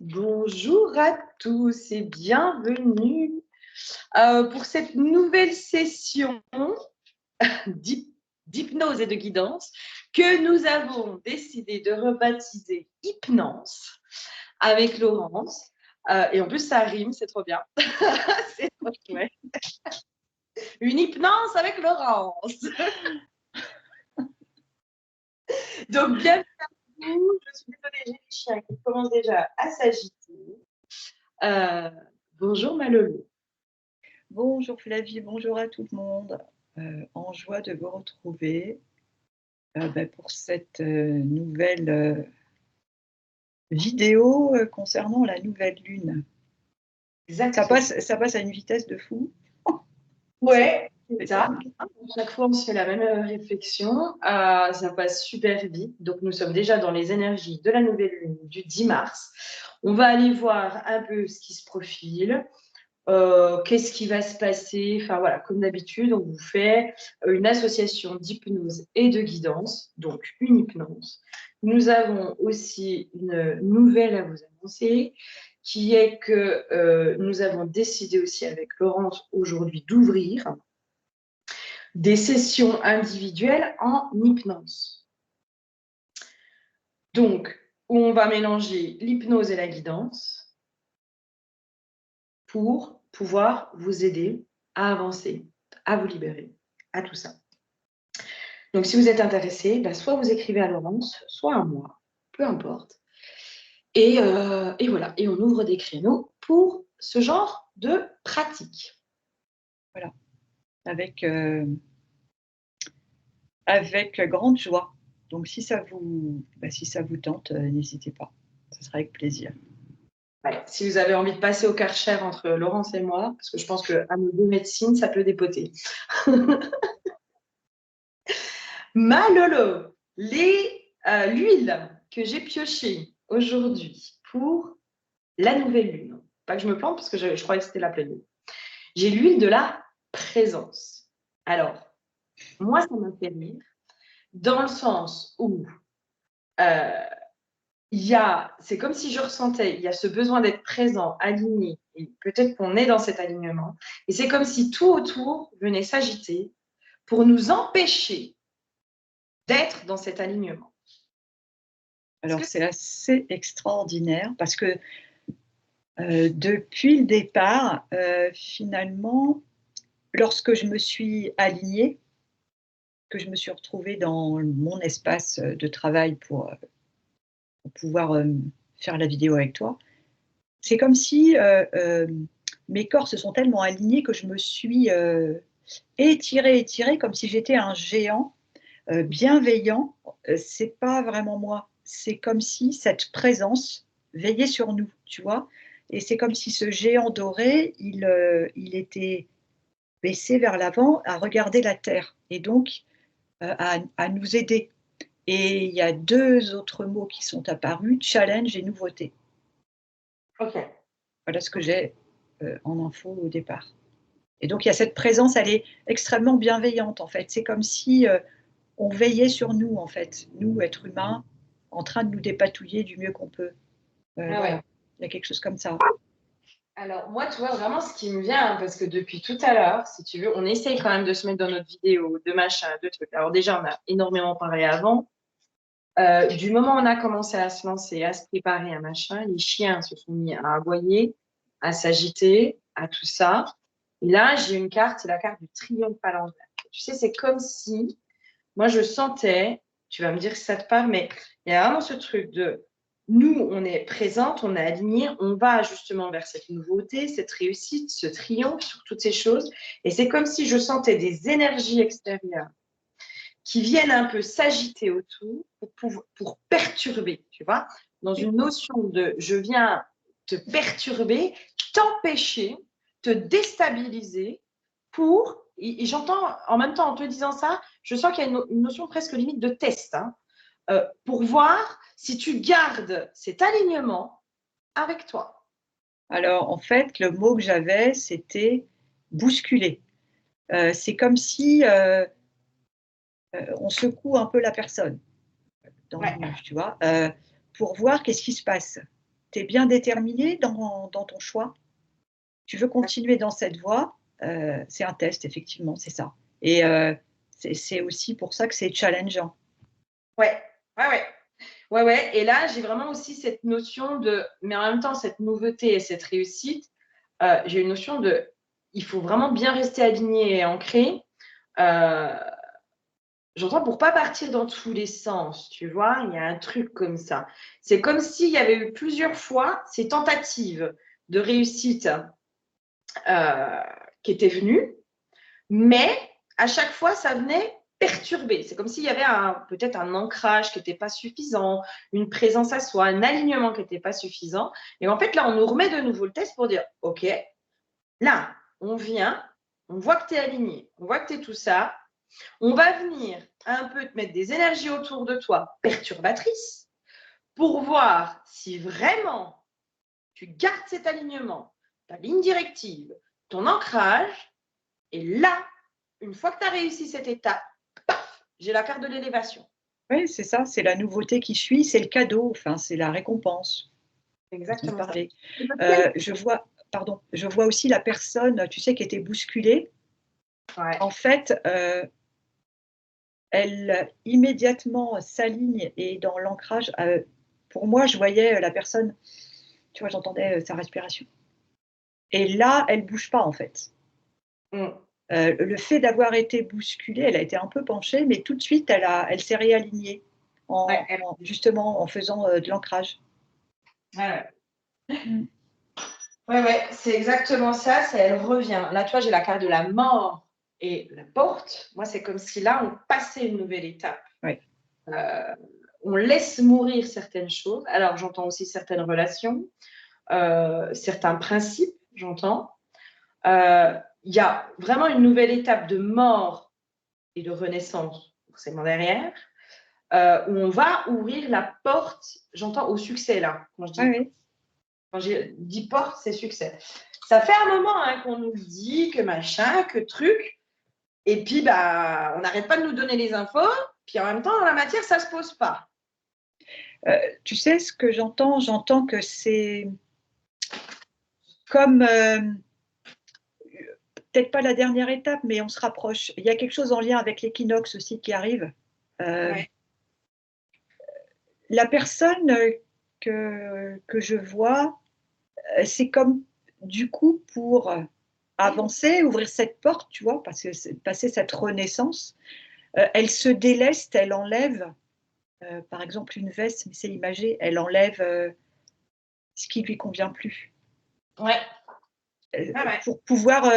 Bonjour à tous et bienvenue pour cette nouvelle session d'hypnose et de guidance que nous avons décidé de rebaptiser Hypnance avec Laurence. Et en plus, ça rime, c'est trop bien. C'est trop chouette. Une hypnose avec Laurence. Donc, bienvenue à vous. Je suis désolée, j'ai les chiens qui commencent déjà à s'agiter. Bonjour Malolo. Bonjour Flavie, bonjour à tout le monde. En joie de vous retrouver pour cette nouvelle vidéo concernant la nouvelle lune. Exactement. Ça passe à une vitesse de fou. Ouais, c'est ça. Chaque fois, on se fait la même réflexion. Ça passe super vite. Donc, nous sommes déjà dans les énergies de la nouvelle lune du 10 mars. On va aller voir un peu ce qui se profile. Qu'est-ce qui va se passer? Enfin voilà, comme d'habitude, on vous fait une association d'hypnose et de guidance, donc une hypnose. Nous avons aussi une nouvelle à vous annoncer, qui est que nous avons décidé aussi avec Laurence aujourd'hui d'ouvrir des sessions individuelles en hypnose. Donc, on va mélanger l'hypnose et la guidance pour pouvoir vous aider à avancer, à vous libérer, à tout ça. Donc, si vous êtes intéressé, soit vous écrivez à Laurence, soit à moi, peu importe. Et voilà, et on ouvre des créneaux pour ce genre de pratique. Voilà, avec grande joie. Donc si ça vous tente, n'hésitez pas, ce sera avec plaisir. Ouais, si vous avez envie de passer au Karcher entre Laurence et moi, parce que je pense qu'à nos deux médecines, ça peut dépoter. Malolo, l'huile que j'ai piochée aujourd'hui pour la nouvelle lune. Pas que je me plante parce que je croyais que c'était la pleine lune. J'ai l'huile de la présence. Alors, moi, ça m'a fait rire dans le sens où c'est comme si je ressentais, il y a ce besoin d'être présent, aligné, et peut-être qu'on est dans cet alignement. Et c'est comme si tout autour venait s'agiter pour nous empêcher d'être dans cet alignement. Alors c'est assez extraordinaire parce que depuis le départ, finalement, lorsque je me suis alignée, que je me suis retrouvée dans mon espace de travail pour pouvoir faire la vidéo avec toi, c'est comme si mes corps se sont tellement alignés que je me suis étirée, comme si j'étais un géant bienveillant. C'est pas vraiment moi, c'est comme si cette présence veillait sur nous, tu vois. Et c'est comme si ce géant doré, il était baissé vers l'avant à regarder la terre et donc à nous aider. Et il y a 2 autres mots qui sont apparus, challenge et nouveauté. Ok. Voilà ce que j'ai en info au départ. Et donc il y a cette présence, elle est extrêmement bienveillante en fait. C'est comme si on veillait sur nous en fait, nous êtres humains, en train de nous dépatouiller du mieux qu'on peut. Voilà, Ouais. il y a quelque chose comme ça. Alors, moi, tu vois, vraiment, ce qui me vient, parce que depuis tout à l'heure, si tu veux, on essaye quand même de se mettre dans notre vidéo, de machin, de trucs. Alors, déjà, on a énormément parlé avant. Du moment où on a commencé à se lancer, à se préparer, à machin, les chiens se sont mis à aboyer, à s'agiter, à tout ça. Et là, j'ai une carte, c'est la carte du triomphe à l'envers. Tu sais, c'est comme si, moi, je sentais, tu vas me dire si ça te parle, mais il y a vraiment ce truc de nous, on est présente, on est aligné, on va justement vers cette nouveauté, cette réussite, ce triomphe sur toutes ces choses. Et c'est comme si je sentais des énergies extérieures qui viennent un peu s'agiter autour pour perturber, tu vois, dans une notion de je viens te perturber, t'empêcher, te déstabiliser pour, et j'entends en même temps en te disant ça, je sens qu'il y a une notion presque limite de test, hein, pour voir si tu gardes cet alignement avec toi. Alors en fait, le mot que j'avais, c'était bousculer. C'est comme si on secoue un peu la personne dans le Ouais. bouge, tu vois, pour voir qu'est-ce qui se passe. es bien déterminé dans ton choix? Tu veux continuer dans cette voie? C'est un test, effectivement, c'est ça. Et c'est aussi pour ça que c'est challengeant. Ouais, ouais, ouais. Ouais, ouais. Et là, j'ai vraiment aussi cette notion de, mais en même temps, cette nouveauté et cette réussite, j'ai une notion de, il faut vraiment bien rester aligné et ancré. J'entends pour pas partir dans tous les sens, tu vois, il y a un truc comme ça. C'est comme s'il y avait eu plusieurs fois ces tentatives de réussite qui étaient venues, mais à chaque fois, ça venait perturber. C'est comme s'il y avait peut-être un ancrage qui n'était pas suffisant, une présence à soi, un alignement qui n'était pas suffisant. Et en fait, là, on nous remet de nouveau le test pour dire, OK, là, on vient, on voit que tu es aligné, on voit que tu es tout ça. On va venir un peu te mettre des énergies autour de toi perturbatrices pour voir si vraiment tu gardes cet alignement, ta ligne directive, ton ancrage. Et là, une fois que tu as réussi cette étape, paf, j'ai la carte de l'élévation. Oui, c'est ça, c'est la nouveauté qui suit, c'est le cadeau, enfin, c'est la récompense. Exactement ça. Je vois aussi la personne, tu sais, qui était bousculée. Ouais. En fait, elle immédiatement s'aligne et dans l'ancrage, pour moi, je voyais la personne, tu vois, j'entendais sa respiration. Et là, elle bouge pas en fait. Le fait d'avoir été bousculée, elle a été un peu penchée, mais tout de suite, elle s'est réalignée justement en faisant de l'ancrage. Ouais. Ouais, ouais, c'est exactement ça, elle revient. Là, tu vois, j'ai la carte de la mort et la porte. Moi, c'est comme si là, on passait une nouvelle étape. Ouais. On laisse mourir certaines choses. Alors, j'entends aussi certaines relations, certains principes, j'entends. Il y a vraiment une nouvelle étape de mort et de renaissance, forcément derrière, où on va ouvrir la porte, j'entends, au succès, là. Quand je dis porte, c'est succès. Ça fait un moment qu'on nous dit que machin, que truc, et puis bah, on n'arrête pas de nous donner les infos, puis en même temps, dans la matière, ça ne se pose pas. Tu sais ce que j'entends? J'entends que c'est comme, peut-être pas la dernière étape, mais on se rapproche. Il y a quelque chose en lien avec l'équinoxe aussi qui arrive. Ouais. La personne que je vois, c'est comme du coup pour avancer, ouvrir cette porte, tu vois, passer cette renaissance, elle se déleste, elle enlève, par exemple une veste, mais c'est imagé, elle enlève ce qui lui convient plus. Ouais. Pour pouvoir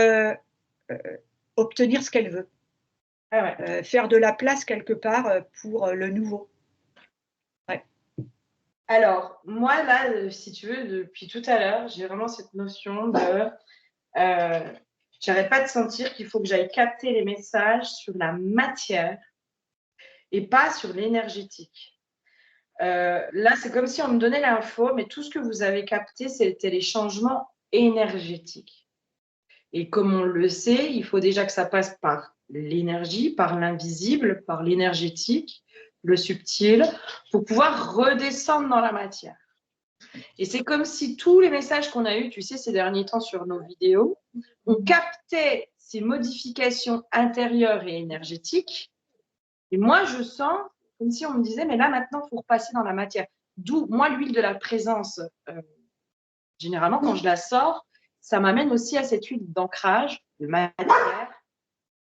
obtenir ce qu'elle veut. Faire de la place quelque part pour le nouveau. Ouais. Alors, moi, là, si tu veux, depuis tout à l'heure, j'ai vraiment cette notion de j'arrête pas de sentir qu'il faut que j'aille capter les messages sur la matière et pas sur l'énergétique. Là, c'est comme si on me donnait l'info, mais tout ce que vous avez capté, c'était les changements énergétiques. Et comme on le sait, il faut déjà que ça passe par l'énergie, par l'invisible, par l'énergétique, le subtil, pour pouvoir redescendre dans la matière. Et c'est comme si tous les messages qu'on a eus, tu sais, ces derniers temps sur nos vidéos, on captait ces modifications intérieures et énergétiques. Et moi, je sens comme si on me disait, mais là, maintenant, il faut repasser dans la matière. D'où, moi, l'huile de la présence, généralement, quand je la sors, ça m'amène aussi à cette huile d'ancrage, de matière.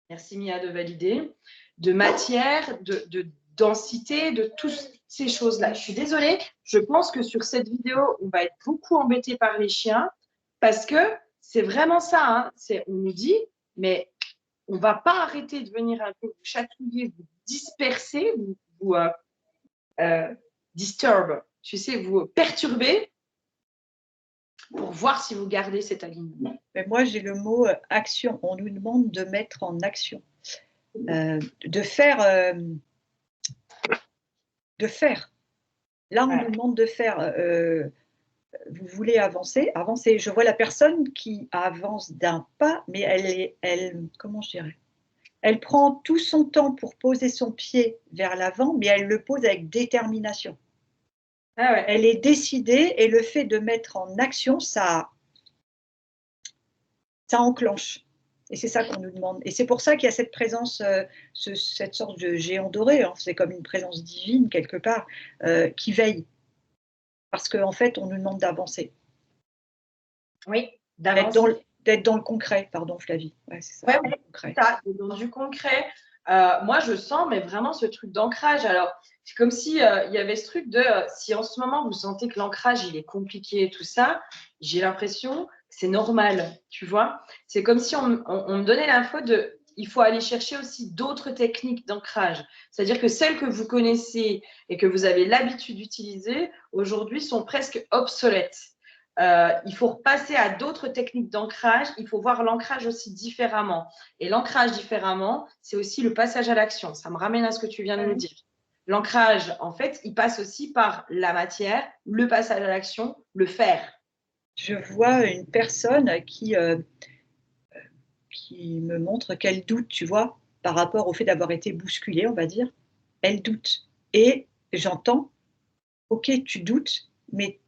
Merci Mia de valider. De matière, de densité, de toutes ces choses-là. Je suis désolée, je pense que sur cette vidéo, on va être beaucoup embêté par les chiens parce que c'est vraiment ça. Hein. On nous dit, mais on ne va pas arrêter de venir un peu vous chatouiller, vous disperser, vous disturb, tu sais, vous perturber pour voir si vous gardez cet alignement. Mais moi, j'ai le mot action. On nous demande de mettre en action, de faire. Là, on nous demande de faire. Vous voulez avancer, avancer. Je vois la personne qui avance d'un pas, mais comment je dirais? Elle prend tout son temps pour poser son pied vers l'avant, mais elle le pose avec détermination. Ah ouais. Elle est décidée et le fait de mettre en action, ça enclenche. Et c'est ça qu'on nous demande. Et c'est pour ça qu'il y a cette présence, cette sorte de géant doré, hein, c'est comme une présence divine quelque part, qui veille. Parce qu'en fait, on nous demande d'avancer. Oui, D'être dans, d'avancer. d'être dans le concret, pardon Flavie. Ouais, c'est ça, Ouais, dans le ouais, c'est concret. ça, dans du concret. Moi, je sens, mais vraiment ce truc d'ancrage. Alors, c'est comme si il y avait ce truc de si en ce moment vous sentez que l'ancrage il est compliqué et tout ça, j'ai l'impression que c'est normal, tu vois. C'est comme si on me donnait l'info de il faut aller chercher aussi d'autres techniques d'ancrage. C'est-à-dire que celles que vous connaissez et que vous avez l'habitude d'utiliser aujourd'hui sont presque obsolètes. Il faut repasser à d'autres techniques d'ancrage. Il faut voir l'ancrage aussi différemment. Et l'ancrage différemment, c'est aussi le passage à l'action. Ça me ramène à ce que tu viens de nous dire. L'ancrage, en fait, il passe aussi par la matière, le passage à l'action, le faire. Je vois une personne qui me montre qu'elle doute, tu vois, par rapport au fait d'avoir été bousculée, on va dire. Elle doute. Et j'entends, ok, tu doutes, mais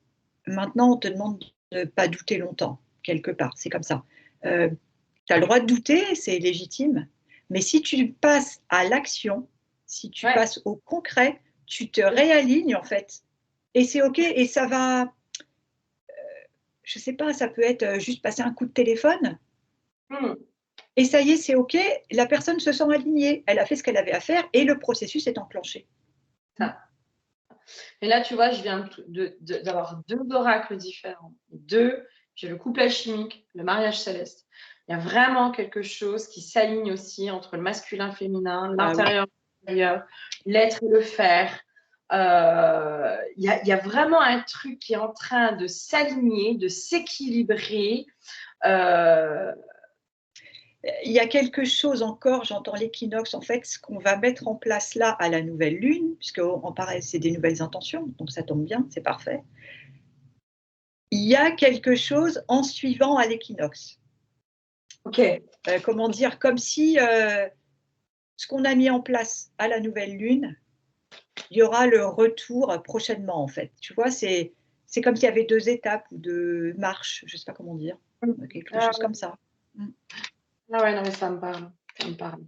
maintenant on te demande de ne pas douter longtemps, quelque part. C'est comme ça. Tu as le droit de douter, c'est légitime. Mais si tu passes à l'action, si tu Ouais. passes au concret, tu te réalignes en fait. Et c'est ok, et ça va, je sais pas, ça peut être juste passer un coup de téléphone. Hmm. Et ça y est, c'est ok, la personne se sent alignée, elle a fait ce qu'elle avait à faire et le processus est enclenché. Ça. Et là, tu vois, je viens d'avoir deux oracles différents. Deux, j'ai le couple alchimique, le mariage céleste. Il y a vraiment quelque chose qui s'aligne aussi entre le masculin, féminin, Ah oui. l'intérieur, l'extérieur, l'être et le faire. Il y a vraiment un truc qui est en train de s'aligner, de s'équilibrer. Euh, Il y a quelque chose encore, j'entends l'équinoxe, en fait, ce qu'on va mettre en place là à la nouvelle lune, puisque en pareil, c'est des nouvelles intentions, donc ça tombe bien, c'est parfait. Il y a quelque chose en suivant à l'équinoxe. ok, Comment dire, comme si ce qu'on a mis en place à la nouvelle lune, il y aura le retour prochainement, en fait. Tu vois, c'est comme s'il y avait deux étapes ou deux marches, je ne sais pas comment dire, quelque ah, chose comme ça. ah ouais, non, mais ça me parle, ça me parle.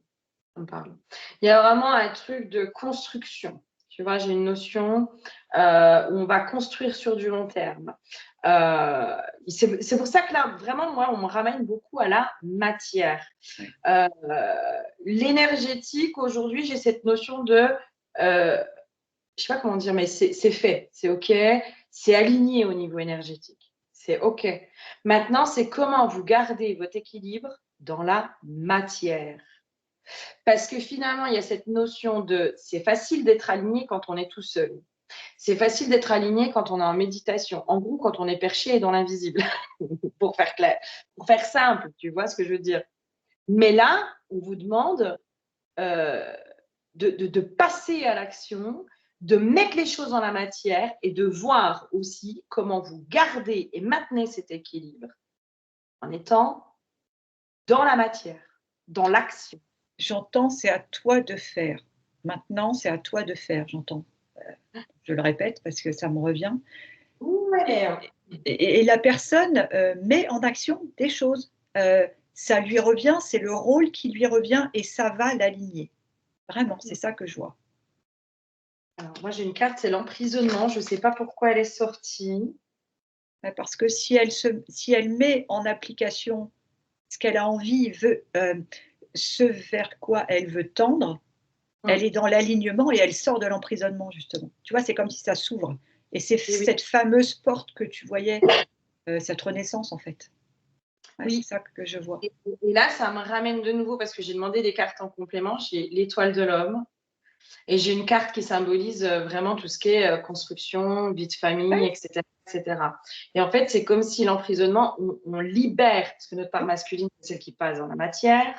On parle. Il y a vraiment un truc de construction. Tu vois, j'ai une notion où on va construire sur du long terme. C'est pour ça que là, vraiment, moi, on me ramène beaucoup à la matière. Ouais. L'énergétique, aujourd'hui, j'ai cette notion de, je sais pas comment dire, mais c'est fait, c'est OK, c'est aligné au niveau énergétique. C'est OK. Maintenant, c'est comment vous gardez votre équilibre dans la matière. Parce que finalement, il y a cette notion de c'est facile d'être aligné quand on est tout seul. C'est facile d'être aligné quand on est en méditation. En gros, quand on est perché et dans l'invisible, pour faire clair, pour faire simple, tu vois ce que je veux dire. Mais là, on vous demande euh, de passer à l'action, de mettre les choses dans la matière et de voir aussi comment vous gardez et maintenez cet équilibre en étant dans la matière, dans l'action. J'entends, c'est à toi de faire. Maintenant, c'est à toi de faire, j'entends. Je le répète parce que ça me revient. Ouais. Et la personne met en action des choses. Ça lui revient, c'est le rôle qui lui revient et ça va l'aligner. Vraiment, c'est ça que je vois. Alors, moi, j'ai une carte, c'est l'emprisonnement. Je ne sais pas pourquoi elle est sortie. Parce que si elle met en application ce qu'elle a envie, ce vers quoi elle veut tendre, elle est dans l'alignement et elle sort de l'emprisonnement, justement. Tu vois, c'est comme si ça s'ouvre. Et c'est Et oui. cette fameuse porte que tu voyais, cette renaissance, en fait. Ouais, c'est Oui. ça que je vois. Et là, ça me ramène de nouveau parce que j'ai demandé des cartes en complément. J'ai l'étoile de l'homme et j'ai une carte qui symbolise vraiment tout ce qui est construction, vie de famille, Ouais, etc., etc. Et en fait, c'est comme si l'emprisonnement, on libère, parce que notre part masculine, c'est celle qui passe dans la matière.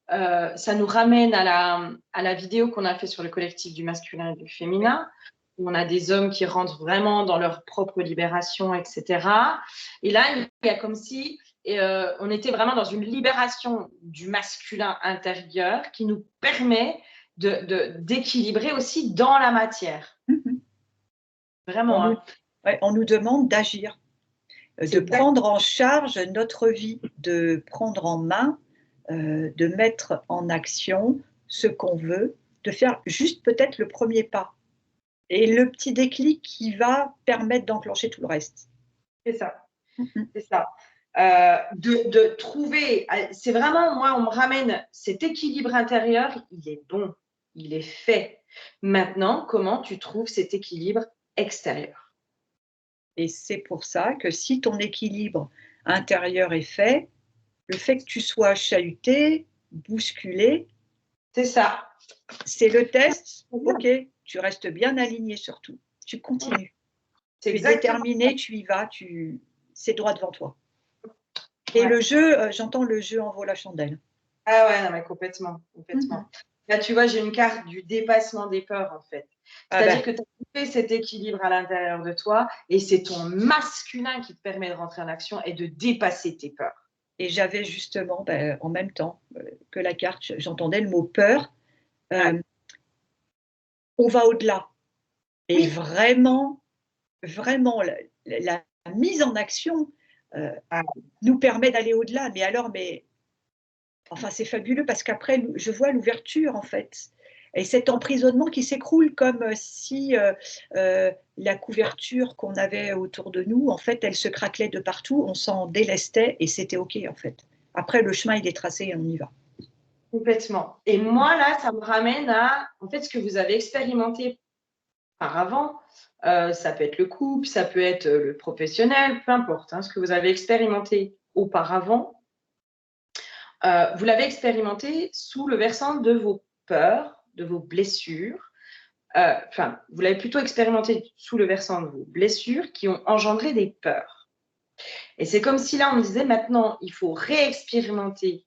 Ça nous ramène à la vidéo qu'on a fait sur le collectif du masculin et du oui. féminin. On a des hommes qui rentrent vraiment dans leur propre libération, etc. Et là, il y a comme si on était vraiment dans une libération du masculin intérieur qui nous permet d'équilibrer aussi dans la matière. Mhm. Vraiment. On nous demande d'agir, de prendre en charge notre vie, de prendre en main, de mettre en action ce qu'on veut, de faire juste peut-être le premier pas. Et le petit déclic qui va permettre d'enclencher tout le reste. C'est ça. C'est ça. De trouver, c'est vraiment, moi, on me ramène cet équilibre intérieur, il est bon, il est fait. Maintenant, comment tu trouves cet équilibre extérieur? Et c'est pour ça que si ton équilibre intérieur est fait, le fait que tu sois chahuté, bousculé, c'est ça. C'est le test, ok, tu restes bien aligné surtout, tu continues. Tu es déterminé, tu y vas, c'est droit devant toi. Et le jeu, j'entends le jeu en vaut la chandelle. Ah ouais, non mais complètement. Là, tu vois, j'ai une carte du dépassement des peurs, en fait. C'est-à-dire que tu as fait cet équilibre à l'intérieur de toi et c'est ton masculin qui te permet de rentrer en action et de dépasser tes peurs. Et j'avais justement, en même temps que la carte, j'entendais le mot peur. On va au-delà. Et vraiment, vraiment, la mise en action nous permet d'aller au-delà. Enfin, c'est fabuleux parce qu'après, je vois l'ouverture, en fait. Et cet emprisonnement qui s'écroule comme si la couverture qu'on avait autour de nous, en fait, elle se craquelait de partout, on s'en délestait et c'était OK, en fait. Après, le chemin, il est tracé et on y va. Complètement. Et moi, là, ça me ramène à, en fait, ce que vous avez expérimenté par avant. Ça peut être le couple, ça peut être le professionnel, peu importe, ce que vous avez expérimenté auparavant. Vous l'avez expérimenté sous le versant de vos peurs, de vos blessures. Enfin, vous l'avez plutôt expérimenté sous le versant de vos blessures qui ont engendré des peurs. Et c'est comme si là, on disait maintenant, il faut réexpérimenter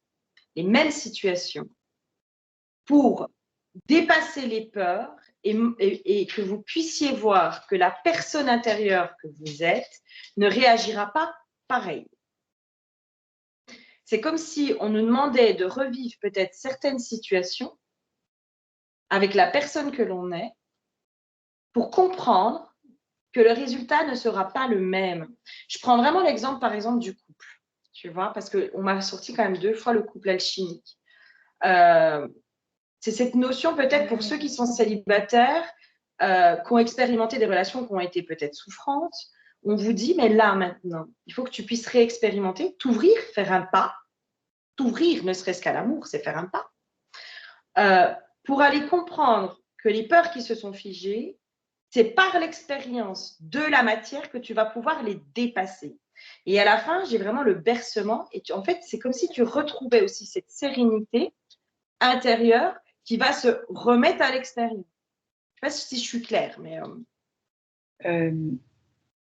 les mêmes situations pour dépasser les peurs et que vous puissiez voir que la personne intérieure que vous êtes ne réagira pas pareil. C'est comme si on nous demandait de revivre peut-être certaines situations avec la personne que l'on est pour comprendre que le résultat ne sera pas le même. Je prends vraiment l'exemple, par exemple, du couple, tu vois, parce qu'on m'a sorti quand même 2 fois le couple alchimique. C'est cette notion peut-être pour ceux qui sont célibataires, qui ont expérimenté des relations qui ont été peut-être souffrantes, on vous dit, mais là maintenant, il faut que tu puisses réexpérimenter, t'ouvrir, faire un pas, t'ouvrir ne serait-ce qu'à l'amour, c'est faire un pas, pour aller comprendre que les peurs qui se sont figées, c'est par l'expérience de la matière que tu vas pouvoir les dépasser. Et à la fin, j'ai vraiment le bercement. Et en fait, c'est comme si tu retrouvais aussi cette sérénité intérieure qui va se remettre à l'extérieur. Je ne sais pas si je suis claire, mais…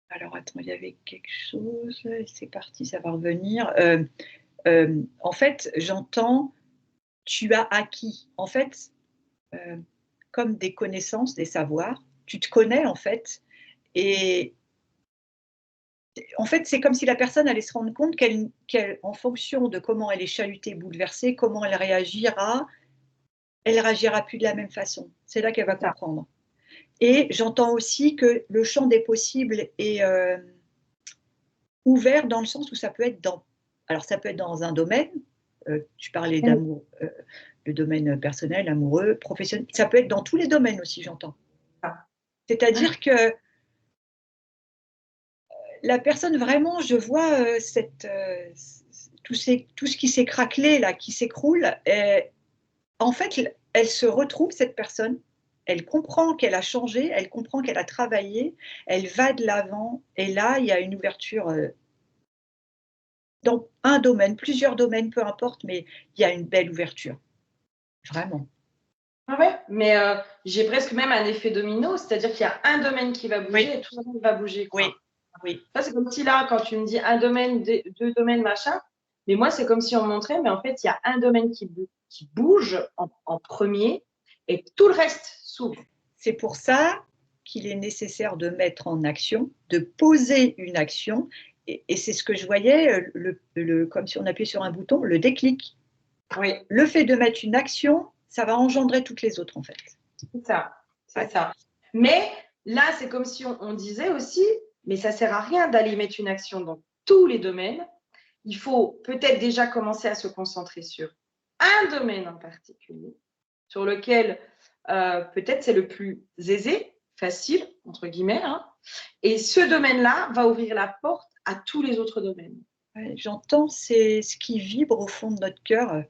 Alors, attends, il y avait quelque chose. C'est parti, ça va revenir. En fait, j'entends, tu as acquis. En fait, comme des connaissances, des savoirs, tu te connais en fait, et en fait c'est comme si la personne allait se rendre compte qu'en fonction de comment elle est chahutée, bouleversée, comment elle réagira plus de la même façon. C'est là qu'elle va comprendre. Et j'entends aussi que le champ des possibles est ouvert dans le sens où ça peut être ça peut être dans un domaine, tu parlais d'amour, le domaine personnel, amoureux, professionnel, ça peut être dans tous les domaines aussi, j'entends. C'est-à-dire que la personne, vraiment, je vois tout ce qui s'est craquelé, là, qui s'écroule. En fait, elle se retrouve, cette personne, elle comprend qu'elle a changé, elle comprend qu'elle a travaillé, elle va de l'avant, et là, il y a une ouverture dans un domaine, plusieurs domaines, peu importe, mais il y a une belle ouverture. Vraiment. Ah ouais, mais j'ai presque même un effet domino, c'est-à-dire qu'il y a un domaine qui va bouger et tout le monde va bouger. Quoi. Oui. Ça, c'est comme si là, quand tu me dis un domaine, 2 domaines, machin, mais moi, c'est comme si on me montrait, mais en fait, il y a un domaine qui bouge en premier et tout le reste s'ouvre. C'est pour ça qu'il est nécessaire de mettre en action, de poser une action, et c'est ce que je voyais, comme si on appuyait sur un bouton, le déclic. Oui. Le fait de mettre une action, ça va engendrer toutes les autres, en fait. C'est ça, c'est ça. Mais là, c'est comme si on disait aussi, mais ça ne sert à rien d'aller mettre une action dans tous les domaines. Il faut peut-être déjà commencer à se concentrer sur un domaine en particulier, sur lequel peut-être c'est le plus aisé, facile, entre guillemets, hein, et ce domaine-là va ouvrir la porte à tous les autres domaines. Ouais, j'entends, c'est ce qui vibre au fond de notre cœur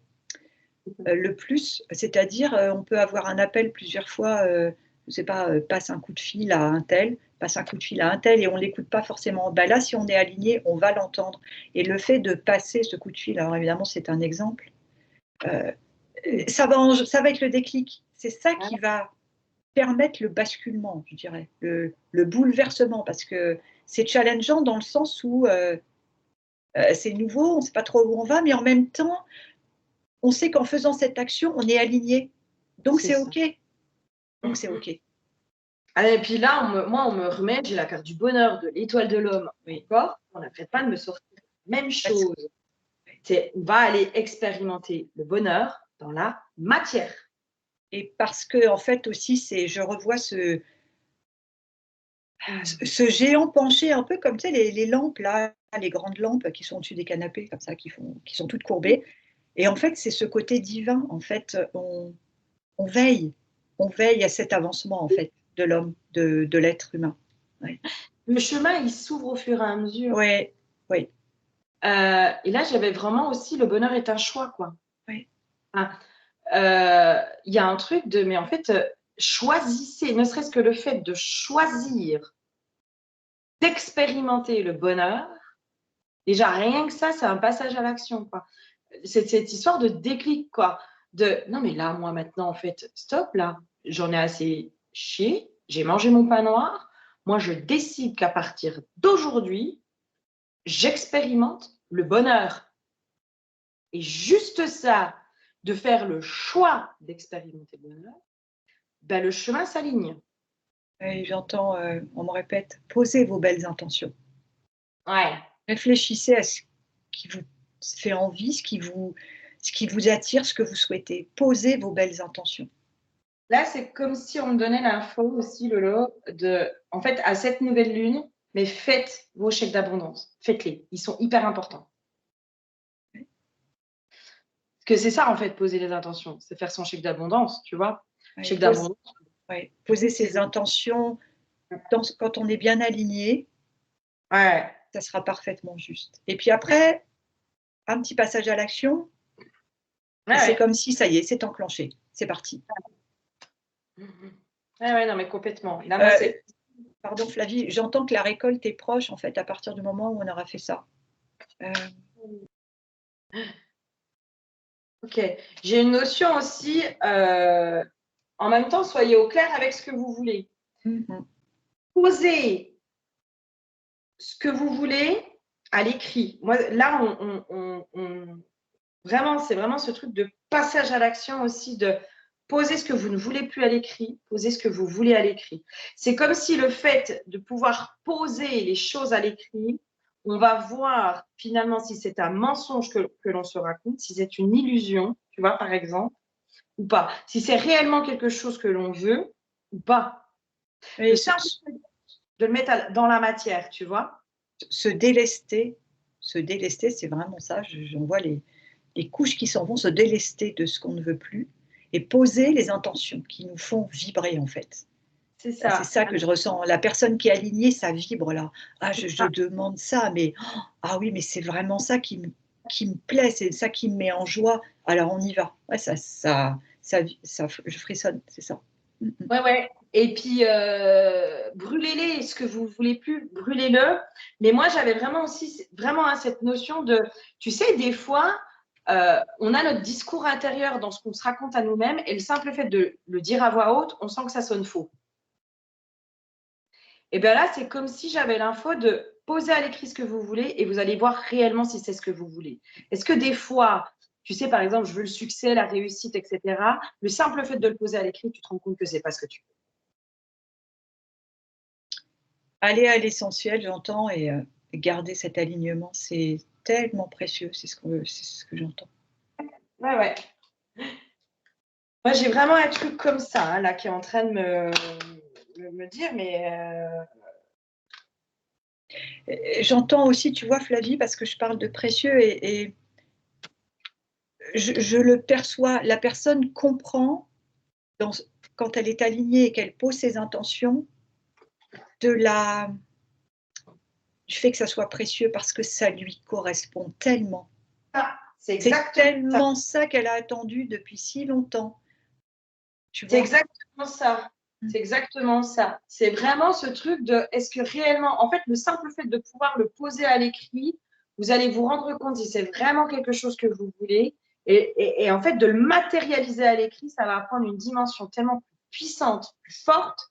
le plus, c'est-à-dire on peut avoir un appel plusieurs fois, je ne sais pas, passe un coup de fil à un tel, passe un coup de fil à un tel et on ne l'écoute pas forcément. Ben là, si on est aligné, on va l'entendre. Et le fait de passer ce coup de fil, alors évidemment, c'est un exemple, ça va être le déclic. C'est ça qui va permettre le basculement, je dirais, le bouleversement, parce que c'est challengeant dans le sens où c'est nouveau, on ne sait pas trop où on va, mais en même temps, on sait qu'en faisant cette action, on est aligné. Donc c'est OK. Donc c'est OK. Ah, et puis là, on me remet, j'ai la carte du bonheur de l'étoile de l'homme. Oui. D'accord, on n'arrête pas de me sortir la même chose. On va aller expérimenter le bonheur dans la matière. Et parce que en fait aussi, je revois ce géant penché un peu comme tu sais les lampes là, les grandes lampes qui sont au-dessus des canapés comme ça, qui sont toutes courbées. Et en fait, c'est ce côté divin. En fait, on veille à cet avancement en fait de l'homme, de l'être humain. Ouais. Le chemin, il s'ouvre au fur et à mesure. Ouais, oui. Et là, j'avais vraiment aussi le bonheur est un choix, quoi. Oui. Il y a un truc de, mais en fait, choisissez, ne serait-ce que le fait de choisir, d'expérimenter le bonheur. Déjà, rien que ça, c'est un passage à l'action, quoi. C'est cette histoire de déclic, quoi. De non, mais là, moi, maintenant, en fait, stop, là, j'en ai assez chié, j'ai mangé mon pain noir. Moi, je décide qu'à partir d'aujourd'hui, j'expérimente le bonheur. Et juste ça, de faire le choix d'expérimenter le bonheur, ben, le chemin s'aligne. Et j'entends, on me répète, posez vos belles intentions. Ouais. Réfléchissez à ce qui vous fait envie, ce qui vous attire, ce que vous souhaitez. Posez vos belles intentions. Là, c'est comme si on me donnait l'info aussi, Lolo, en fait, à cette nouvelle lune, mais faites vos chèques d'abondance. Faites-les. Ils sont hyper importants. Parce que c'est ça, en fait, poser les intentions. C'est faire son chèque d'abondance, tu vois. Ouais, Chèque d'abondance. Ouais, poser ses intentions quand on est bien aligné, Ouais. ça sera parfaitement juste. Et puis après, un petit passage à l'action, et c'est comme si, ça y est, c'est enclenché, c'est parti. Ouais, non, mais complètement. Là, moi, Pardon Flavie, j'entends que la récolte est proche, en fait, à partir du moment où on aura fait ça. Ok. J'ai une notion aussi, en même temps, soyez au clair avec ce que vous voulez. Posez ce que vous voulez à l'écrit. Moi, là, vraiment, c'est vraiment ce truc de passage à l'action aussi, de poser ce que vous ne voulez plus à l'écrit, poser ce que vous voulez à l'écrit. C'est comme si le fait de pouvoir poser les choses à l'écrit, on va voir finalement si c'est un mensonge que l'on se raconte, si c'est une illusion, tu vois, par exemple, ou pas. Si c'est réellement quelque chose que l'on veut ou pas. Et Le simple fait de le mettre dans la matière, tu vois. se délester, c'est vraiment ça. J'en vois les couches qui s'en vont, se délester de ce qu'on ne veut plus et poser les intentions qui nous font vibrer en fait. C'est ça. C'est ça que je ressens. La personne qui est alignée, ça vibre là. Ah, je demande ça, mais ah oui, mais c'est vraiment ça qui me plaît, c'est ça qui me met en joie. Alors on y va. Ouais, je frissonne, c'est ça. Ouais. Et puis, brûlez-les, ce que vous voulez plus, brûlez-le. Mais moi, j'avais vraiment aussi cette notion de, tu sais, des fois, on a notre discours intérieur dans ce qu'on se raconte à nous-mêmes et le simple fait de le dire à voix haute, on sent que ça sonne faux. Et bien là, c'est comme si j'avais l'info de poser à l'écrit ce que vous voulez et vous allez voir réellement si c'est ce que vous voulez. Est-ce que des fois, tu sais, par exemple, je veux le succès, la réussite, etc. Le simple fait de le poser à l'écrit, tu te rends compte que c'est pas ce que tu veux. Aller à l'essentiel, j'entends, et garder cet alignement, c'est tellement précieux, c'est ce que j'entends. Ouais. Moi, j'ai vraiment un truc comme ça, hein, là, qui est en train de me me dire, mais J'entends aussi, tu vois, Flavie, parce que je parle de précieux et je le perçois, la personne comprend quand elle est alignée et qu'elle pose ses intentions du fait que ça soit précieux parce que ça lui correspond tellement. c'est C'est exactement ça. tellement ça qu'elle a attendu depuis si longtemps. Tu C'est vois? exactement ça. C'est exactement ça. C'est vraiment ce truc de est-ce que réellement, en fait, le simple fait de pouvoir le poser à l'écrit, vous allez vous rendre compte si c'est vraiment quelque chose que vous voulez. Et en fait, de le matérialiser à l'écrit, ça va prendre une dimension tellement plus puissante, plus forte,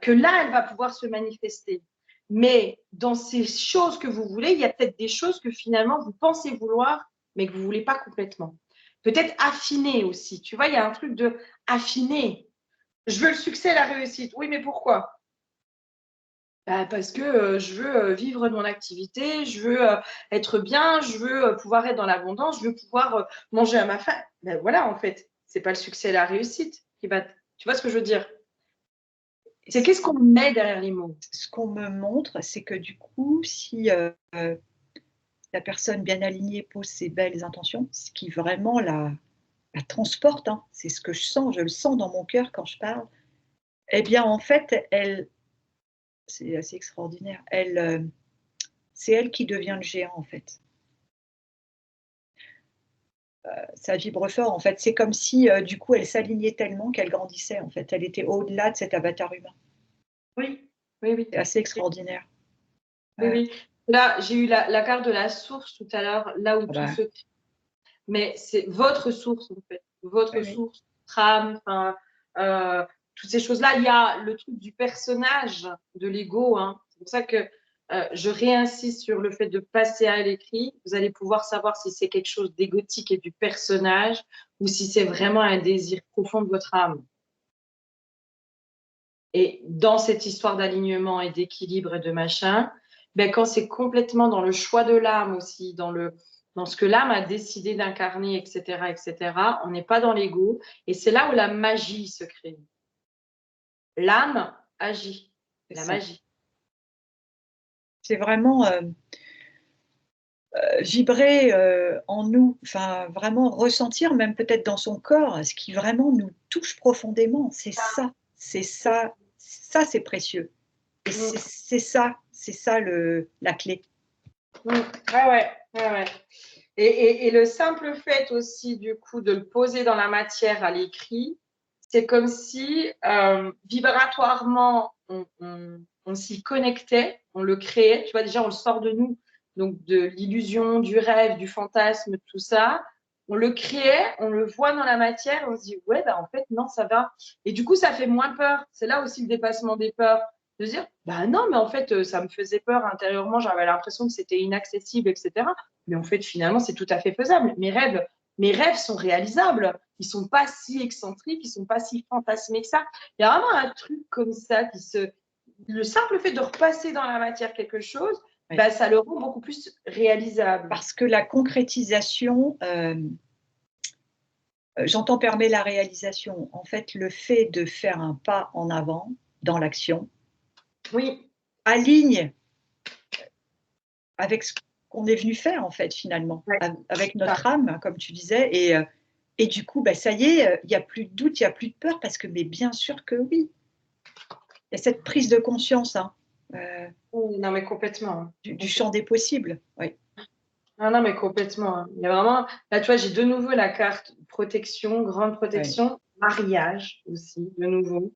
que là, elle va pouvoir se manifester. Mais dans ces choses que vous voulez, il y a peut-être des choses que finalement, vous pensez vouloir, mais que vous ne voulez pas complètement. Peut-être affiner aussi. Tu vois, il y a un truc de affiner. Je veux le succès, la réussite. Oui, mais pourquoi? Parce que je veux vivre de mon activité, je veux être bien, je veux pouvoir être dans l'abondance, je veux pouvoir manger à ma faim. Ben voilà, en fait, c'est pas le succès et la réussite qui va. Tu vois ce que je veux dire? C'est qu'est-ce qu'on met derrière les mots? Ce qu'on me montre, c'est que du coup, si la personne bien alignée pose ses belles intentions, ce qui vraiment la transporte, hein, c'est ce que je le sens dans mon cœur quand je parle, eh bien, en fait, c'est assez extraordinaire, c'est elle qui devient le géant, en fait. Ça vibre fort, en fait. C'est comme si, du coup, elle s'alignait tellement qu'elle grandissait, en fait. Elle était au-delà de cet avatar humain. Oui, oui, oui. C'est assez extraordinaire. Oui, oui. Là, j'ai eu la carte de la source tout à l'heure, là où Ah tout bah, se crée. Mais c'est votre source, en fait. oui, Votre oui. source, trame, enfin, toutes ces choses-là. Il y a le truc du personnage, de l'ego. Hein. C'est pour ça que je réinsiste sur le fait de passer à l'écrit. Vous allez pouvoir savoir si c'est quelque chose d'égotique et du personnage ou si c'est vraiment un désir profond de votre âme. Et dans cette histoire d'alignement et d'équilibre et de machin, ben quand c'est complètement dans le choix de l'âme aussi, dans ce que l'âme a décidé d'incarner, etc., on n'est pas dans l'ego. Et c'est là où la magie se crée. L'âme agit, C'est la ça. magie. C'est vraiment vibrer en nous, enfin vraiment ressentir même peut-être dans son corps ce qui vraiment nous touche profondément. C'est ça, ça c'est précieux. Et Mm, c'est ça la clé. mm. Ouais, ouais, ouais, ouais. Et le simple fait aussi, du coup, de le poser dans la matière à l'écrit, c'est comme si vibratoirement, on s'y connectait, on le créait. Tu vois, déjà, on le sort de nous, donc de l'illusion, du rêve, du fantasme, tout ça. On le créait, on le voit dans la matière, on se dit, ouais, bah, en fait, non, ça va. Et du coup, ça fait moins peur. C'est là aussi le dépassement des peurs. De se dire, bah non, mais en fait, ça me faisait peur intérieurement, j'avais l'impression que c'était inaccessible, etc. Mais en fait, finalement, c'est tout à fait faisable. Mes rêves sont réalisables. Ils sont pas si excentriques, ils sont pas si fantasmés que ça. Il y a vraiment un truc comme ça le simple fait de repasser dans la matière quelque chose, Oui. bah, ça le rend beaucoup plus réalisable. Parce que la concrétisation, j'entends permet la réalisation. En fait, le fait de faire un pas en avant dans l'action Oui, aligne avec ce qu'on est venu faire en fait finalement, ouais, avec ça. notre âme, comme tu disais, et du coup, bah, ça y est, il n'y a plus de doute, il n'y a plus de peur, parce que, mais bien sûr que oui, il y a cette prise de conscience hein, Oui, non, mais complètement. Hein. du champ des possibles. Oui. Ah non, mais complètement. Hein. Il y a vraiment, là, tu vois, j'ai de nouveau la carte protection, grande Oui. protection, mariage aussi, de nouveau.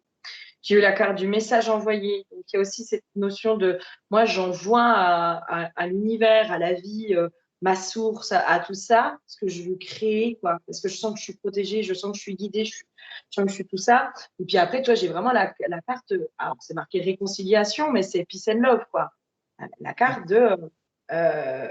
J'ai eu la carte du message envoyé. Donc, il y a aussi cette notion de moi, j'envoie à l'univers, à la vie, ma source, à tout ça, ce que je veux créer, quoi. Parce que je sens que je suis protégée, je sens que je suis guidée, je sens que je suis tout ça. Et puis après, toi, j'ai vraiment la carte, alors c'est marqué réconciliation, mais c'est peace and love, quoi. La carte de,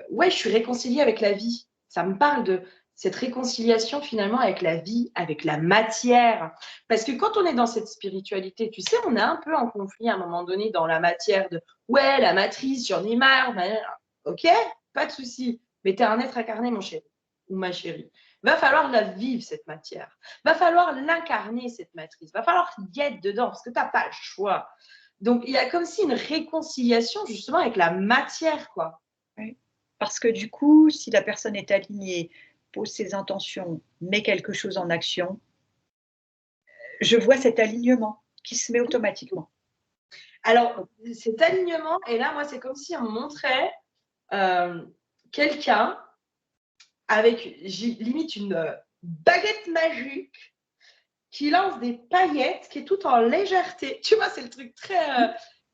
ouais, je suis réconciliée avec la vie. Ça me parle de cette réconciliation finalement avec la vie, avec la matière. Parce que quand on est dans cette spiritualité, tu sais, on est un peu en conflit à un moment donné dans la matière de ouais, la matrice, j'en ai marre. Ok, pas de souci. Mais tu es un être incarné, mon chéri ou ma chérie. Va falloir la vivre, cette matière. Va falloir l'incarner, cette matrice. Va falloir y être dedans parce que tu n'as pas le choix. Donc, il y a comme si une réconciliation justement avec la matière, quoi. Oui. Parce que du coup, si la personne est alignée, pose ses intentions, met quelque chose en action, je vois cet alignement qui se met automatiquement. Alors, cet alignement, et là, moi, c'est comme si on me montrait quelqu'un avec limite une baguette magique qui lance des paillettes, qui est tout en légèreté. Tu vois, c'est le truc très...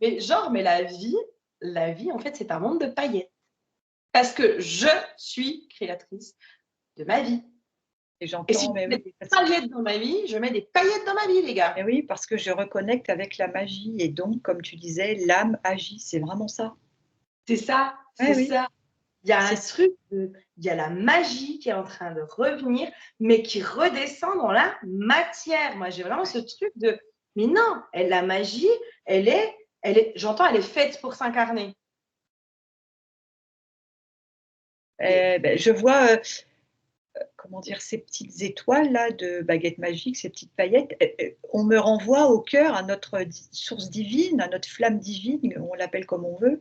mais la vie, en fait, c'est un monde de paillettes. Parce que je suis créatrice de ma vie. Et Et j'entends, si je mais mets oui, des paillettes dans ma vie, je mets des paillettes dans ma vie, les gars. mais oui, parce que je reconnecte avec la magie. Et donc, comme tu disais, l'âme agit. C'est vraiment ça. C'est ça, Ouais, c'est oui, ça. Il y a un c'est truc, il y a la magie qui est en train de revenir, mais qui redescend dans la matière. Moi, j'ai vraiment ce truc de, mais non, la magie, j'entends, elle est faite pour s'incarner. ben, je vois, comment dire, ces petites étoiles-là de baguettes magiques, ces petites paillettes. On me renvoie au cœur, à notre source divine, à notre flamme divine, on l'appelle comme on veut,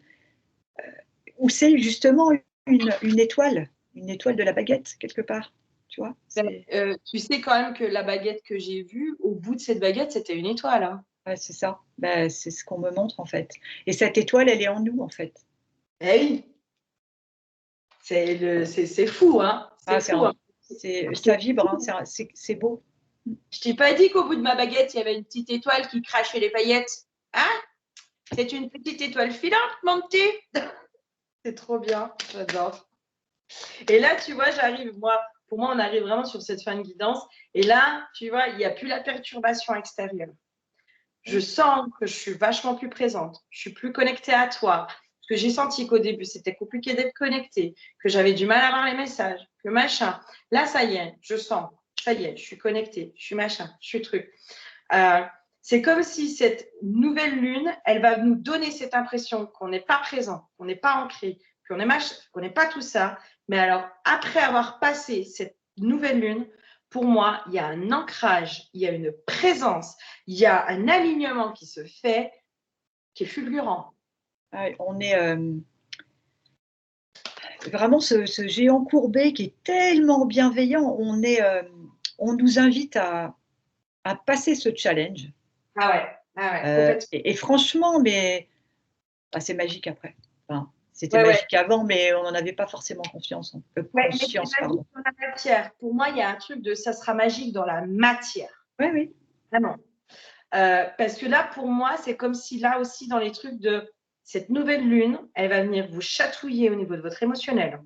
où c'est justement une étoile de la baguette, quelque part. Tu vois, Tu sais quand même que la baguette que j'ai vue, au bout de cette baguette, c'était une étoile. Hein. ouais, c'est ça. Ben, c'est ce qu'on me montre, en fait. Et cette étoile, elle est en nous, en fait. Eh oui, c'est fou, hein. Ah, C'est fou. Hein. ça vibre, hein, c'est beau. Je t'ai pas dit qu'au bout de ma baguette, il y avait une petite étoile qui crachait les paillettes. Hein? C'est une petite étoile filante, mon petit. C'est trop bien, j'adore. Et là, tu vois, pour moi, on arrive vraiment sur cette fin de guidance. Et là, tu vois, il n'y a plus la perturbation extérieure. Je sens que je suis vachement plus présente. Je suis plus connectée à toi. Parce que j'ai senti qu'au début, c'était compliqué d'être connectée, que j'avais du mal à voir les messages, que machin. Là, ça y est, je sens. Ça y est, je suis connectée, je suis machin, je suis truc. C'est comme si cette nouvelle lune, elle va nous donner cette impression qu'on n'est pas présent, qu'on n'est pas ancré, qu'on n'est pas tout ça. Mais alors, après avoir passé cette nouvelle lune, pour moi, il y a un ancrage, il y a une présence, il y a un alignement qui se fait, qui est fulgurant. On est vraiment ce géant courbé qui est tellement bienveillant. On nous invite à passer ce challenge. Ah ouais, complètement. Et franchement, mais c'est magique après. Enfin, c'était Ouais, ouais. magique avant, mais on n'en avait pas forcément conscience. Ouais, mais c'est Conscience, magique pardon. dans la matière. Pour moi, il y a un truc de ça sera magique dans la matière. Oui, oui. Vraiment. Parce que là, pour moi, c'est comme si là aussi, dans les trucs de cette nouvelle lune, elle va venir vous chatouiller au niveau de votre émotionnel.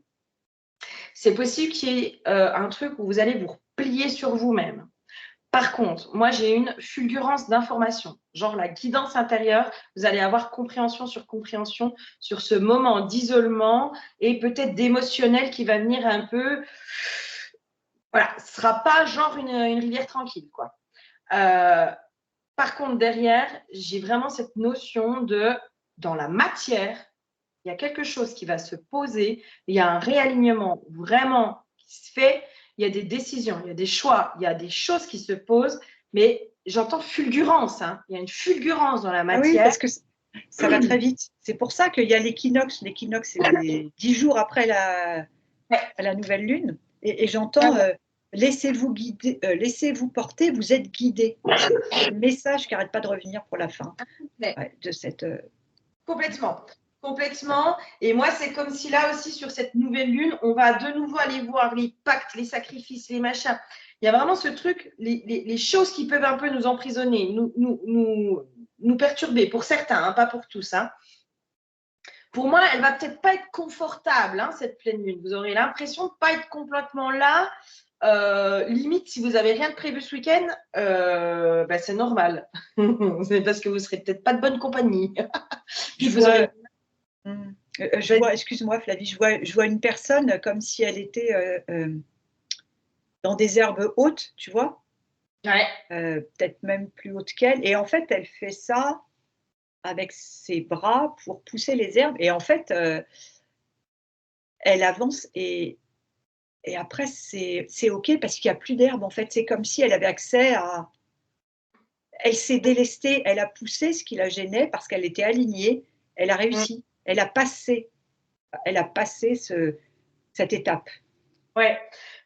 C'est possible qu'il y ait un truc où vous allez vous replier sur vous-même. Par contre, moi, j'ai une fulgurance d'information, genre la guidance intérieure. Vous allez avoir compréhension sur ce moment d'isolement et peut-être d'émotionnel qui va venir un peu. Voilà, ce ne sera pas genre une rivière tranquille, quoi. Par contre, derrière, j'ai vraiment cette notion de, dans la matière, il y a quelque chose qui va se poser, il y a un réalignement vraiment qui se fait, il y a des décisions, il y a des choix, il y a des choses qui se posent, mais j'entends fulgurance, hein. Il y a une fulgurance dans la Ah oui, matière. parce que ça va très vite. C'est pour ça qu'il y a l'équinoxe. L'équinoxe, c'est 10 jours après la nouvelle lune. Et j'entends laissez-vous guider, laissez-vous porter, vous êtes guidé. C'est le message qui n'arrête pas de revenir pour la fin de cette. Complètement. Complètement. Et moi, c'est comme si là aussi, sur cette nouvelle lune, on va de nouveau aller voir les pactes, les sacrifices, les machins. Il y a vraiment ce truc, les choses qui peuvent un peu nous emprisonner, nous perturber, pour certains, hein, pas pour tous. Hein. Pour moi, elle va peut-être pas être confortable, hein, cette pleine lune. Vous aurez l'impression de pas être complètement là. Limite, si vous n'avez rien de prévu ce week-end, c'est normal. C'est parce que vous serez peut-être pas de bonne compagnie. Puis vous aurez Je vois, excuse-moi Flavie, je vois une personne comme si elle était dans des herbes hautes, tu vois, ouais. peut-être même plus hautes qu'elle. Et en fait, elle fait ça avec ses bras pour pousser les herbes. Et en fait, elle avance et Et après, c'est OK parce qu'il n'y a plus d'herbe. En fait, c'est comme si elle avait accès à… Elle s'est délestée, elle a poussé ce qui la gênait parce qu'elle était alignée. Elle a Mm. réussi. Elle a passé cette étape. Ouais.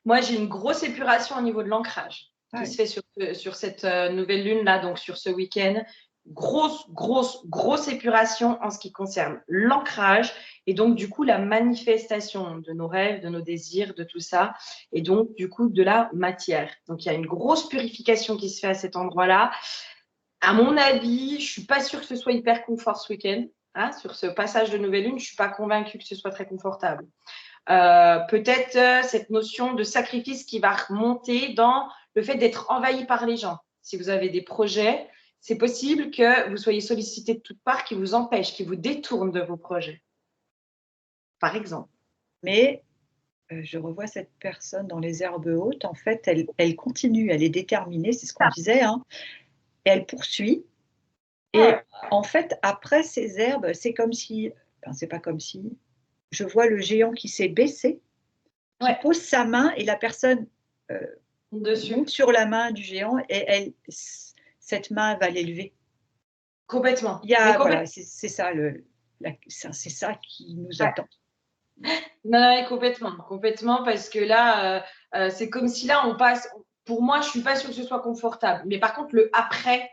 Moi, j'ai une grosse épuration au niveau de l'ancrage qui Ouais. se fait sur cette nouvelle lune-là, donc sur ce week-end. Grosse épuration en ce qui concerne l'ancrage et donc, du coup, la manifestation de nos rêves, de nos désirs, de tout ça, et donc, du coup, de la matière. Donc, il y a une grosse purification qui se fait à cet endroit-là. À mon avis, je ne suis pas sûre que ce soit hyper confort ce week-end. Hein, sur ce passage de nouvelle lune, je ne suis pas convaincue que ce soit très confortable. Peut-être cette notion de sacrifice qui va remonter dans le fait d'être envahi par les gens. Si vous avez des projets, c'est possible que vous soyez sollicité de toutes parts qui vous empêchent, qui vous détournent de vos projets, par exemple. Mais je revois cette personne dans les herbes hautes. En fait, elle continue, elle est déterminée, c'est ce qu'on disait, hein, et elle poursuit. Et Ouais. en fait, après ces herbes, c'est comme si, enfin, c'est pas comme si, je vois le géant qui s'est baissé, qui Ouais. pose sa main et la personne Dessus. monte sur la main du géant et cette main va l'élever. Complètement. Il y Mais a, complètement. voilà, c'est ça, c'est ça qui nous Ouais. attend. Non, non, complètement, parce que là, c'est comme si là, on passe. Pour moi, je suis pas sûre que ce soit confortable. Mais par contre, le après,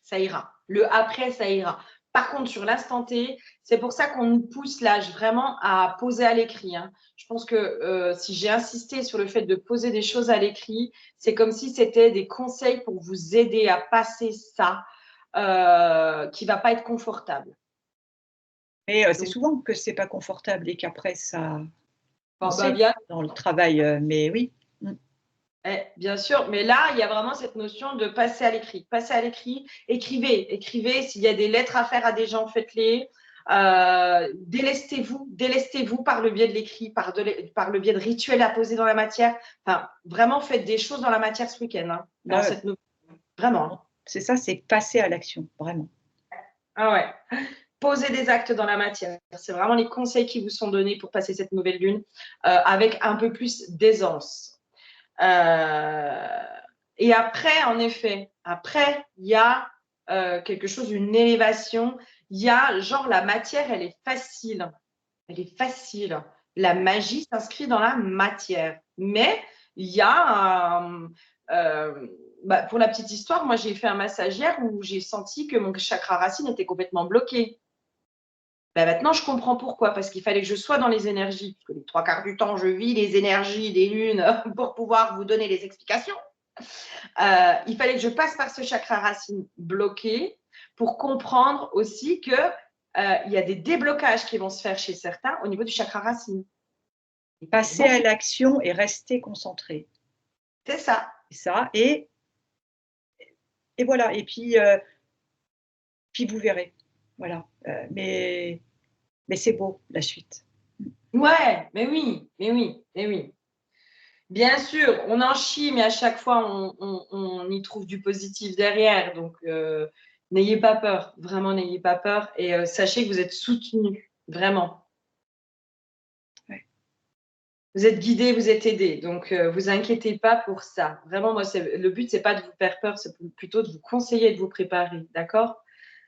ça ira. Le après, ça ira. Par contre, sur l'instant T, c'est pour ça qu'on nous pousse là vraiment à poser à l'écrit. Hein. Je pense que si j'ai insisté sur le fait de poser des choses à l'écrit, c'est comme si c'était des conseils pour vous aider à passer ça qui va pas être confortable. Mais c'est Donc, souvent que c'est pas confortable et qu'après ça, on bah, sait bien, dans le travail, mais oui. Mmh. bien sûr, mais là, il y a vraiment cette notion de passer à l'écrit. Passer à l'écrit, écrivez. S'il y a des lettres à faire à des gens, faites-les. Délestez-vous par le biais de l'écrit, par le biais de rituels à poser dans la matière. Enfin, vraiment, faites des choses dans la matière ce week-end, hein, dans Ah ouais, cette nouvelle. Vraiment. c'est ça, c'est passer à l'action, vraiment. Ah ouais. Posez des actes dans la matière. C'est vraiment les conseils qui vous sont donnés pour passer cette nouvelle lune avec un peu plus d'aisance. Euh, et après, en effet, après, il y a quelque chose, une élévation. Il y a, genre, la matière, elle est facile. Elle est facile. La magie s'inscrit dans la matière. Mais il y a pour la petite histoire, moi, j'ai fait un massage hier où j'ai senti que mon chakra racine était complètement bloqué. Ben maintenant, je comprends pourquoi, parce qu'il fallait que je sois dans les énergies, parce que les trois quarts du temps, je vis les énergies des lunes pour pouvoir vous donner les explications. Il fallait que je passe par ce chakra racine bloqué pour comprendre aussi que il y a des déblocages qui vont se faire chez certains au niveau du chakra racine. Passer Bon, à l'action et rester concentré. c'est ça. C'est ça et voilà et puis vous verrez. Voilà, mais c'est beau la suite. Ouais, mais oui. Bien sûr, on en chie, mais à chaque fois, on y trouve du positif derrière. Donc, n'ayez pas peur. Vraiment, n'ayez pas peur. Et sachez que vous êtes soutenus. Vraiment. Ouais. Vous êtes guidés, vous êtes aidés. Donc, vous inquiétez pas pour ça. Vraiment, moi, le but, c'est pas de vous faire peur, c'est plutôt de vous conseiller et de vous préparer. D'accord?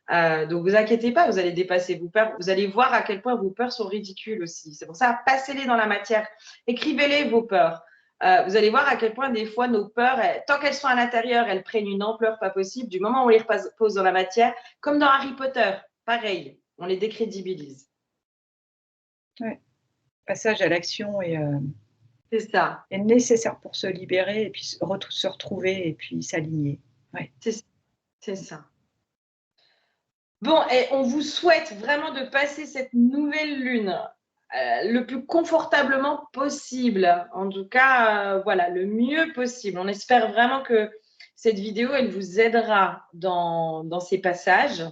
Donc, vous inquiétez pas, vous allez dépasser vos peurs. Vous allez voir à quel point vos peurs sont ridicules aussi. C'est pour ça, passez-les dans la matière. Écrivez-les, vos peurs. Vous allez voir à quel point des fois nos peurs, tant qu'elles sont à l'intérieur, elles prennent une ampleur pas possible. Du moment où on les pose dans la matière, comme dans Harry Potter, pareil, on les décrédibilise. Ouais. Passage à l'action C'est ça, est nécessaire pour se libérer et puis se retrouver et puis s'aligner. Ouais. c'est ça. Bon, et on vous souhaite vraiment de passer cette nouvelle lune le plus confortablement possible. En tout cas, voilà, le mieux possible. On espère vraiment que cette vidéo, elle vous aidera dans ces passages.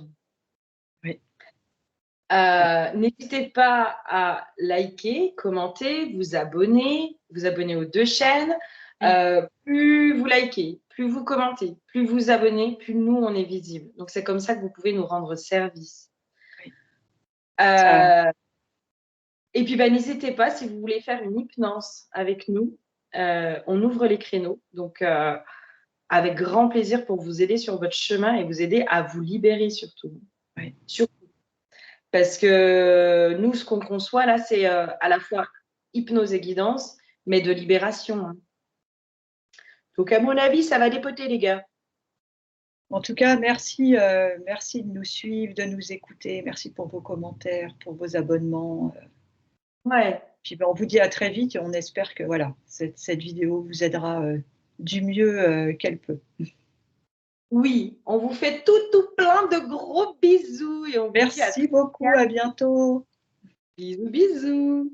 Oui. N'hésitez pas à liker, commenter, vous abonner aux deux chaînes. Oui. Plus vous likez, plus vous commentez, plus vous abonnez, plus nous, on est visible. Donc, c'est comme ça que vous pouvez nous rendre service. Oui. Ça Euh, et puis, bah, n'hésitez pas, si vous voulez faire une hypnose avec nous, on ouvre les créneaux. Donc, avec grand plaisir pour vous aider sur votre chemin et vous aider à vous libérer surtout. Oui. Surtout. Parce que nous, ce qu'on conçoit là, c'est à la fois hypnose et guidance, mais de libération. Hein. Donc, à mon avis, ça va dépoter, les gars. En tout cas, merci, merci de nous suivre, de nous écouter. Merci pour vos commentaires, pour vos abonnements. Ouais. Puis on vous dit à très vite et on espère que voilà, cette vidéo vous aidera du mieux qu'elle peut. Oui, on vous fait tout plein de gros bisous. Et on vous dit Merci beaucoup, à bientôt. bisous, bisous.